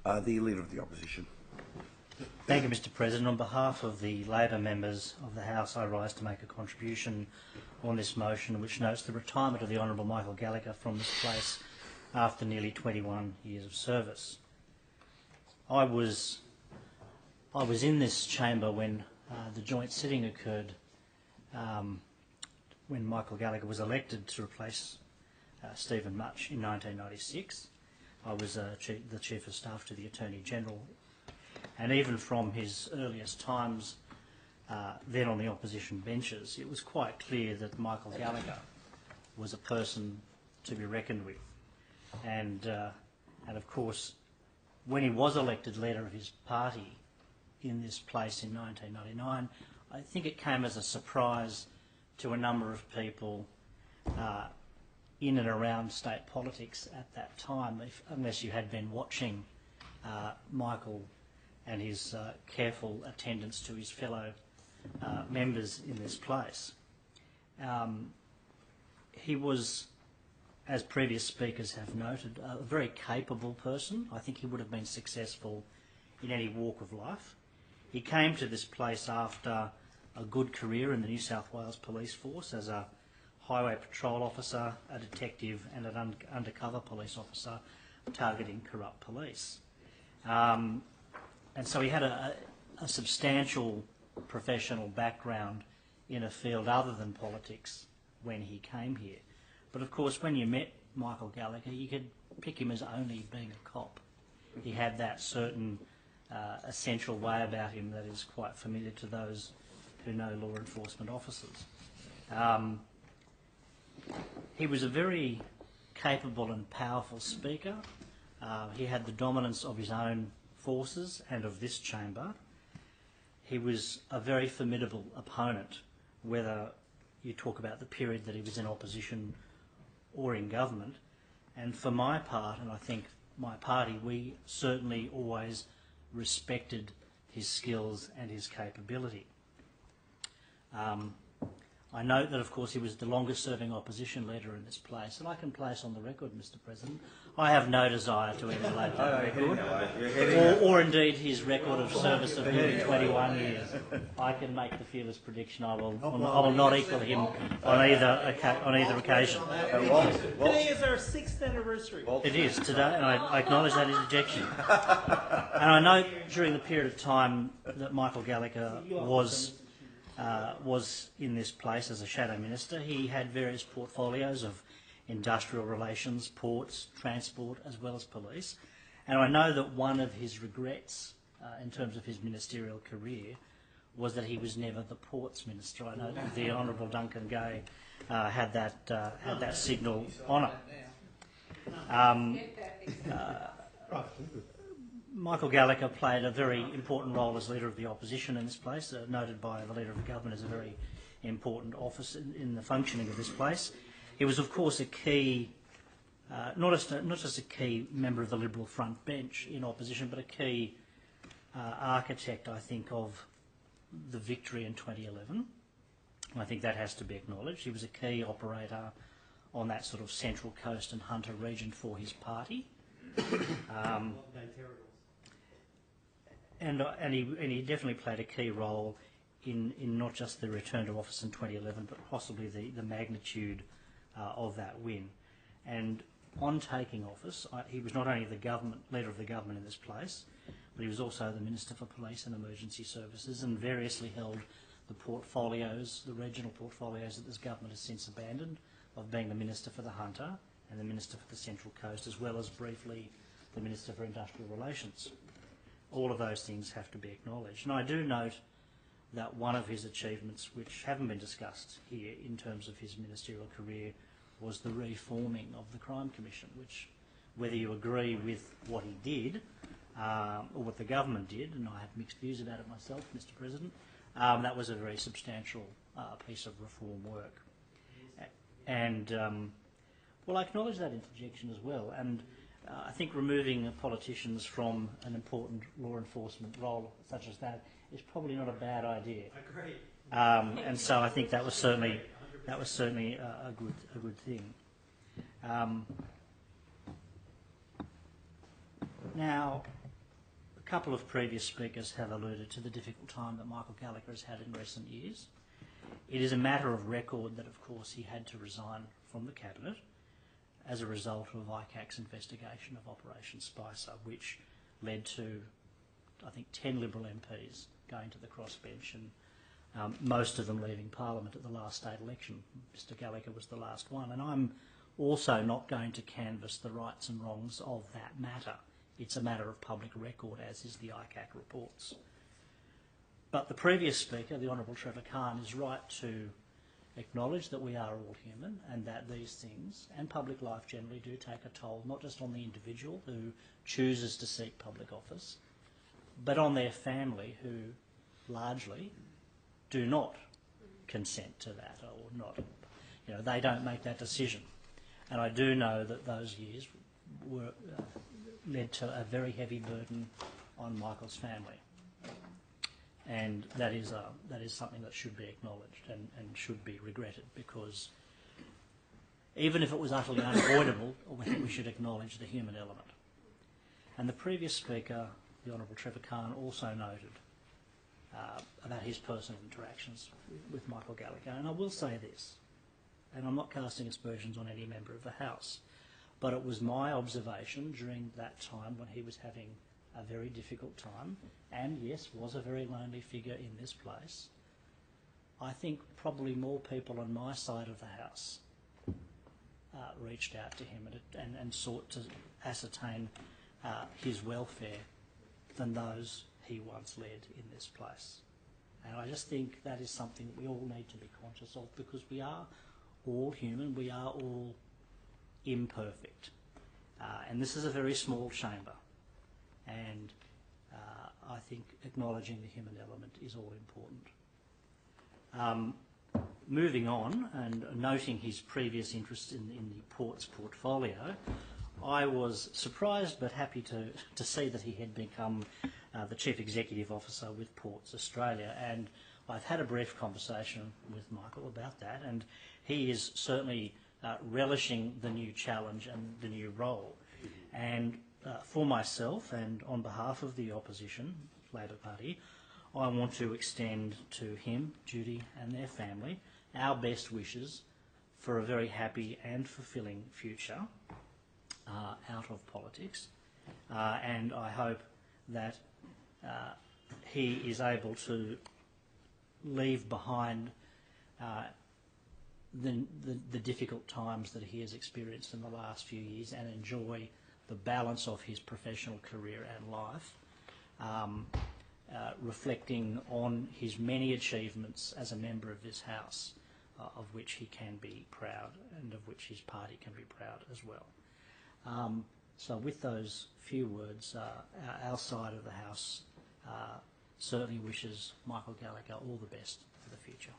The Leader of the Opposition. Thank you, Mr President. On behalf of the Labor members of the House, I rise to make a contribution on this motion, which notes the retirement of the Honourable Michael Gallacher from this place after nearly 21 years of service. I was in this chamber when the joint sitting occurred when Michael Gallacher was elected to replace Stephen Mutch in 1996. I was the Chief of Staff to the Attorney General, and even from his earliest times then on the opposition benches, it was quite clear that Michael Gallacher was a person to be reckoned with. And of course, when he was elected leader of his party in this place in 1999, I think it came as a surprise to a number of people in and around state politics at that time, unless you had been watching Michael and his careful attendance to his fellow members in this place. He was, as previous speakers have noted, a very capable person. I think he would have been successful in any walk of life. He came to this place after a good career in the New South Wales Police Force as a highway patrol officer, a detective and an undercover police officer targeting corrupt police. And so he had a substantial professional background in a field other than politics when he came here. But of course, when you met Michael Gallacher, you could pick him as only being a cop. He had that certain essential way about him that is quite familiar to those who know law enforcement officers. He was a very capable and powerful speaker. He had the dominance of his own forces and of this chamber. He was a very formidable opponent, whether you talk about the period that he was in opposition or in government. And for my part, and I think my party, we certainly always respected his skills and his capability. I note that, of course, he was the longest-serving opposition leader in this place, and I can place on the record, Mr President, I have no desire to emulate that record, or indeed his record of service of nearly 21 years. I can make the fearless prediction I will not equal him on either occasion. Today is our 6th anniversary. It is today, and I acknowledge that interjection. And I note during the period of time that Michael Gallacher was in this place as a shadow minister, he had various portfolios of industrial relations, ports, transport, as well as police. And I know that one of his regrets in terms of his ministerial career was that he was never the ports minister. I know that the Honourable Duncan Gay had that signal honour. Michael Gallacher played a very important role as Leader of the Opposition in this place, noted by the Leader of the Government as a very important office in the functioning of this place. He was, of course, a key, not just a key member of the Liberal front bench in opposition, but a key architect, I think, of the victory in 2011. I think that has to be acknowledged. He was a key operator on that sort of Central Coast and Hunter region for his party. And he definitely played a key role in not just the return to office in 2011, but possibly the magnitude of that win. And on taking office, he was not only the Leader of the Government in this place, but he was also the Minister for Police and Emergency Services, and variously held the portfolios, the regional portfolios that this government has since abandoned, of being the Minister for the Hunter and the Minister for the Central Coast, as well as briefly the Minister for Industrial Relations. All of those things have to be acknowledged. And I do note that one of his achievements, which haven't been discussed here in terms of his ministerial career, was the reforming of the Crime Commission, which, whether you agree with what he did or what the government did, and I have mixed views about it myself, Mr President, that was a very substantial piece of reform work. And, well, I acknowledge that interjection as well. And I think removing politicians from an important law enforcement role such as that is probably not a bad idea. Agreed. And so I think that was certainly a good thing. Now, A couple of previous speakers have alluded to the difficult time that Michael Gallacher has had in recent years. It is a matter of record that, of course, he had to resign from the Cabinet as a result of ICAC's investigation of Operation Spicer, which led to, I think, 10 Liberal MPs going to the crossbench and most of them leaving Parliament at the last state election. Mr Gallacher was the last one, and I'm also not going to canvass the rights and wrongs of that matter. It's a matter of public record, as is the ICAC reports. But the previous speaker, the Honourable Trevor Khan, is right to acknowledge that we are all human and that these things, and public life generally, do take a toll, not just on the individual who chooses to seek public office, but on their family who largely do not consent to that, or not, they don't make that decision. And I do know that those years were led to a very heavy burden on Michael's family. And that is something that should be acknowledged and should be regretted, because even if it was utterly unavoidable, I think we should acknowledge the human element. And the previous speaker, the Honourable Trevor Khan, also noted about his personal interactions with Michael Gallacher. And I will say this, and I'm not casting aspersions on any member of the House, but it was my observation during that time when he was having a very difficult time, and yes, was a very lonely figure in this place. I think probably more people on my side of the House reached out to him and sought to ascertain his welfare than those he once led in this place. And I just think that is something we all need to be conscious of, because we are all human, we are all imperfect. And this is a very small chamber. And I think acknowledging the human element is all important. Moving on and noting his previous interest in the Ports portfolio, I was surprised but happy to see that he had become the Chief Executive Officer with Ports Australia, and I've had a brief conversation with Michael about that, and he is certainly relishing the new challenge and the new role. And for myself and on behalf of the opposition, Labor Party, I want to extend to him, Judy and their family our best wishes for a very happy and fulfilling future out of politics, and I hope that he is able to leave behind the difficult times that he has experienced in the last few years and enjoy the balance of his professional career and life, reflecting on his many achievements as a member of this House, of which he can be proud and of which his party can be proud as well. So with those few words, our side of the House certainly wishes Michael Gallacher all the best for the future.